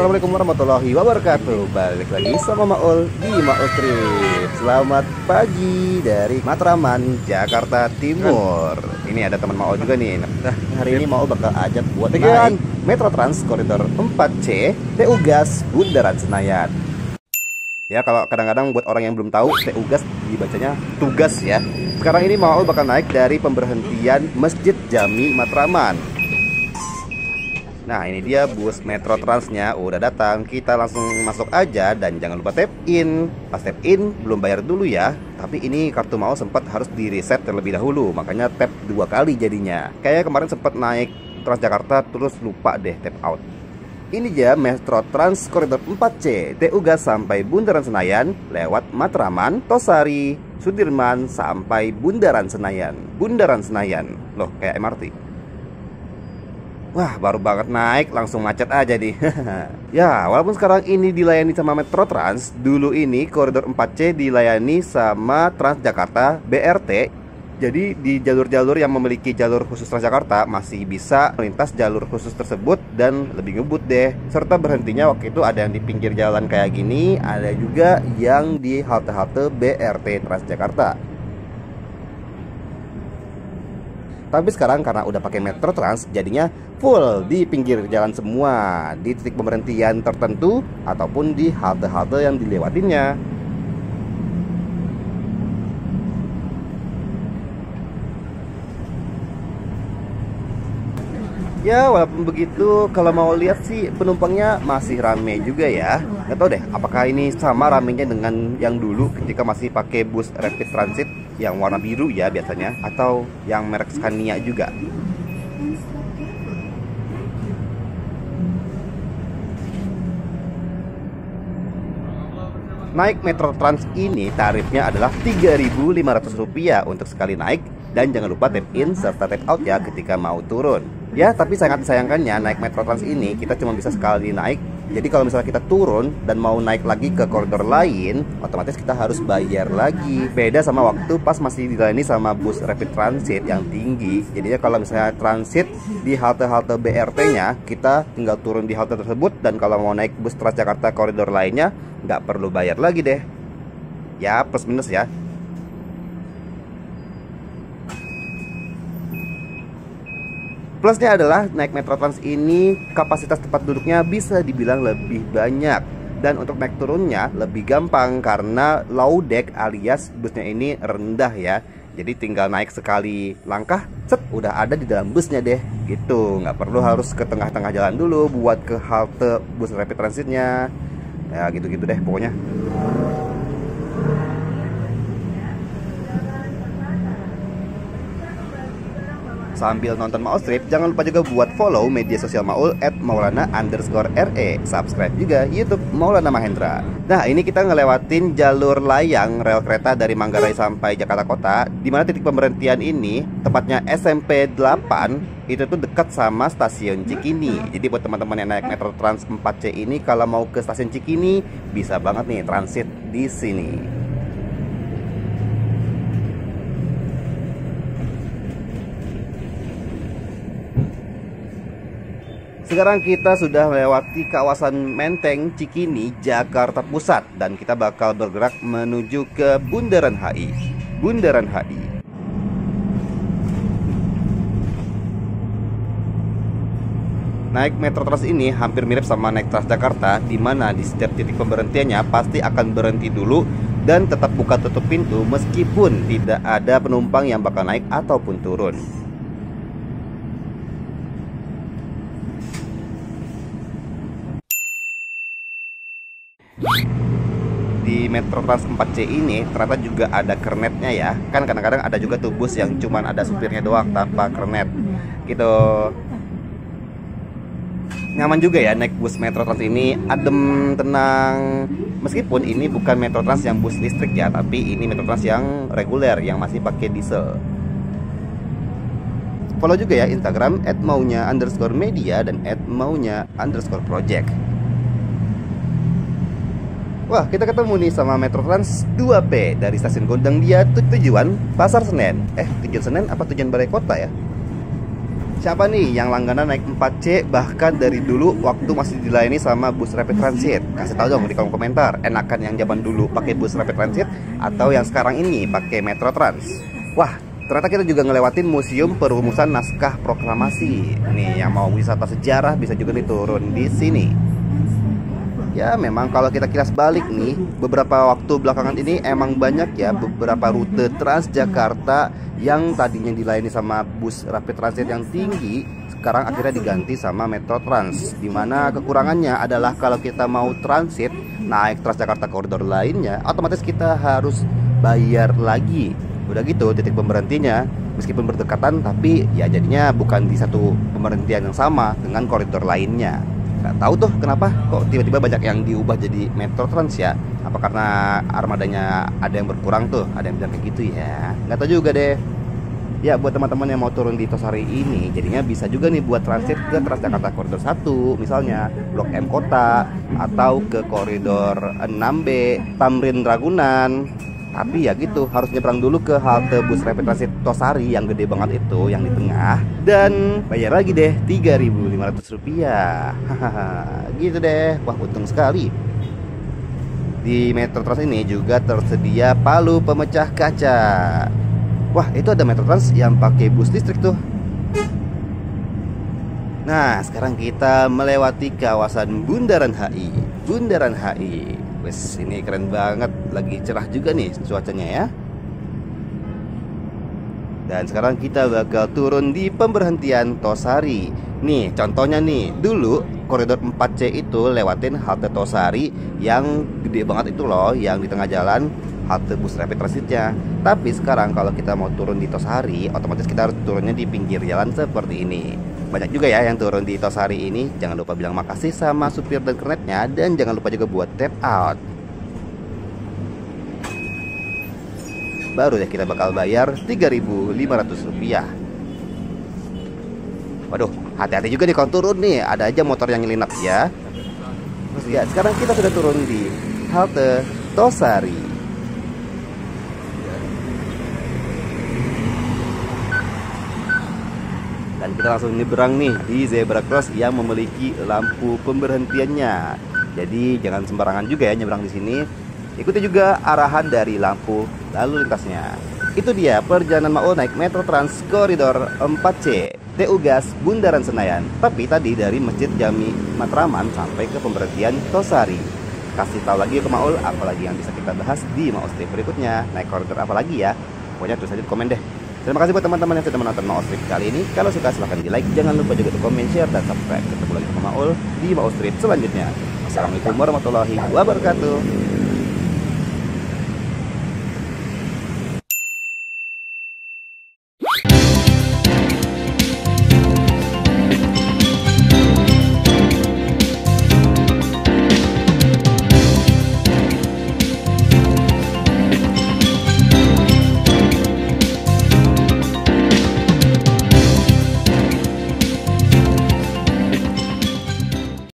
Assalamualaikum warahmatullahi wabarakatuh. Balik lagi sama Maul di Maul Trip. Selamat pagi dari Matraman, Jakarta Timur. Ini ada teman Maul juga nih. Nah, hari ini Maul bakal ajak buat naik Metro Trans Koridor 4C TU Gas Bundaran Senayan. Ya, kalau kadang-kadang buat orang yang belum tahu, TU Gas dibacanya tugas ya. Sekarang ini Maul bakal naik dari pemberhentian Masjid Jami Matraman. Nah, ini dia bus Metro Transnya udah datang. Kita langsung masuk aja dan jangan lupa tap in. Pas tap in belum bayar dulu ya. Tapi ini kartu Maul sempat harus di reset terlebih dahulu, makanya tap 2 kali jadinya. Kayak kemarin sempat naik Transjakarta terus lupa deh tap out. Ini dia Metro Trans Koridor 4C TU Gas sampai Bundaran Senayan lewat Matraman, Tosari, Sudirman sampai Bundaran Senayan. Bundaran Senayan. Loh, kayak MRT. Wah, baru banget naik langsung macet aja nih. Ya, walaupun sekarang ini dilayani sama Metro Trans, dulu ini koridor 4C dilayani sama Transjakarta BRT. Jadi di jalur-jalur yang memiliki jalur khusus Transjakarta masih bisa melintas jalur khusus tersebut dan lebih ngebut deh. Serta berhentinya waktu itu ada yang di pinggir jalan kayak gini, ada juga yang di halte-halte BRT Transjakarta. Tapi sekarang karena udah pakai Metro Trans, jadinya full di pinggir jalan semua, di titik pemberhentian tertentu ataupun di halte-halte yang dilewatinya. Ya, walaupun begitu, kalau mau lihat sih penumpangnya masih rame juga ya. Gak tau deh, apakah ini sama ramenya dengan yang dulu ketika masih pakai bus Rapid Transit yang warna biru ya biasanya, atau yang merek Scania juga. Naik Metro Trans ini tarifnya adalah Rp3.500 untuk sekali naik. Dan jangan lupa tap in serta tap out ya ketika mau turun. Ya, tapi sangat disayangkannya naik Metro Trans ini kita cuma bisa sekali naik. Jadi kalau misalnya kita turun dan mau naik lagi ke koridor lain, otomatis kita harus bayar lagi. Beda sama waktu pas masih dilayani sama bus Rapid Transit yang tinggi. Jadinya kalau misalnya transit di halte-halte BRT-nya, kita tinggal turun di halte tersebut. Dan kalau mau naik bus Transjakarta koridor lainnya, nggak perlu bayar lagi deh. Ya, plus minus ya. Plusnya adalah naik Metro Trans ini kapasitas tempat duduknya bisa dibilang lebih banyak. Dan untuk naik turunnya lebih gampang karena low deck alias busnya ini rendah ya. Jadi tinggal naik sekali langkah, set, udah ada di dalam busnya deh. Gitu, nggak perlu harus ke tengah-tengah jalan dulu buat ke halte bus Rapid Transitnya. Ya gitu-gitu deh pokoknya. Sambil nonton Maul Trip, jangan lupa juga buat follow media sosial Maul @maulana_re. Subscribe juga YouTube Maulana Mahendra. Nah, ini kita ngelewatin jalur layang rel kereta dari Manggarai sampai Jakarta Kota. Dimana titik pemberhentian ini, tepatnya SMP 8, itu tuh dekat sama stasiun Cikini. Jadi buat teman-teman yang naik Metro Trans 4C ini, kalau mau ke stasiun Cikini, bisa banget nih transit di sini. Sekarang kita sudah melewati kawasan Menteng, Cikini, Jakarta Pusat. Dan kita bakal bergerak menuju ke Bundaran HI. Bundaran HI. Naik Metro Trans ini hampir mirip sama naik Transjakarta, di mana di setiap titik pemberhentiannya pasti akan berhenti dulu dan tetap buka tutup pintu meskipun tidak ada penumpang yang bakal naik ataupun turun. Di Metro Trans 4C ini ternyata juga ada kernetnya ya. Kan kadang-kadang ada juga tuh bus yang cuman ada supirnya doang tanpa kernet gitu. Nyaman juga ya naik bus Metro Trans ini, adem, tenang. Meskipun ini bukan Metro Trans yang bus listrik ya, tapi ini Metro Trans yang reguler yang masih pakai diesel. Follow juga ya Instagram @maunya_media dan @maunya_project. Wah, kita ketemu nih sama Metro Trans 2P dari stasiun Gondang Dia tujuan Pasar Senen. Tujuan Senen apa tujuan Balai Kota ya? Siapa nih yang langganan naik 4C bahkan dari dulu waktu masih dilayani sama bus Rapid Transit? Kasih tahu dong di kolom komentar. Enakan yang zaman dulu pakai bus Rapid Transit atau yang sekarang ini pakai Metro Trans? Wah, ternyata kita juga ngelewatin Museum Perumusan Naskah Proklamasi. Nih, yang mau wisata sejarah bisa juga diturun di sini. Ya memang kalau kita kilas balik nih, beberapa waktu belakangan ini emang banyak ya beberapa rute Transjakarta yang tadinya dilayani sama bus Rapid Transit yang tinggi, sekarang akhirnya diganti sama Metro Trans. Dimana kekurangannya adalah kalau kita mau transit naik Transjakarta koridor lainnya, otomatis kita harus bayar lagi. Udah gitu titik pemberhentinya meskipun berdekatan, tapi ya jadinya bukan di satu pemberhentian yang sama dengan koridor lainnya. Nggak tahu tuh kenapa kok tiba-tiba banyak yang diubah jadi Metro Trans ya. Apa karena armadanya ada yang berkurang tuh, ada yang bilang kayak gitu ya. Nggak tahu juga deh. Ya buat teman-teman yang mau turun di Tosari ini, jadinya bisa juga nih buat transit ke Transjakarta koridor 1 misalnya Blok M Kota, atau ke koridor 6B Tamrin Ragunan. Tapi ya gitu, harus nyebrang dulu ke halte bus Rapid Transit Tosari yang gede banget itu, yang di tengah, dan bayar lagi deh Rp3.500. Hahaha, gitu deh. Wah, untung sekali. Di Metro Trans ini juga tersedia palu pemecah kaca. Wah, itu ada Metro Trans yang pakai bus listrik tuh. Nah, sekarang kita melewati kawasan Bundaran HI. Bundaran HI. Wes, ini keren banget, lagi cerah juga nih cuacanya ya. Dan sekarang kita bakal turun di pemberhentian Tosari. Nih, contohnya nih, dulu koridor 4C itu lewatin halte Tosari yang gede banget itu loh, yang di tengah jalan halte bus Rapid Transitnya. Tapi sekarang kalau kita mau turun di Tosari, otomatis kita harus turunnya di pinggir jalan seperti ini. Banyak juga ya yang turun di Tosari ini. Jangan lupa bilang makasih sama supir dan kernetnya, dan jangan lupa juga buat tap out. Baru ya kita bakal bayar Rp3.500. Waduh, hati-hati juga nih kalau turun nih, ada aja motor yang nyelinap ya. Terus ya, sekarang kita sudah turun di halte Tosari. Dan kita langsung nyebrang nih di zebra cross yang memiliki lampu pemberhentiannya. Jadi jangan sembarangan juga ya nyebrang di sini. Ikuti juga arahan dari lampu lalu lintasnya. Itu dia perjalanan Maul naik Metro Trans koridor 4C TU Gas Bundaran Senayan. Tapi tadi dari Masjid Jami Matraman sampai ke pemberhentian Tosari. Kasih tahu lagi ke Maul apalagi yang bisa kita bahas di Maul Strip berikutnya. Naik koridor apa lagi ya? Pokoknya tulis aja di komen deh. Terima kasih buat teman-teman yang sudah menonton Maul Strip kali ini. Kalau suka silahkan di like, jangan lupa juga di komen, share, dan subscribe. Ketemu lagi sama Maul di Maul Strip selanjutnya. Assalamualaikum warahmatullahi wabarakatuh.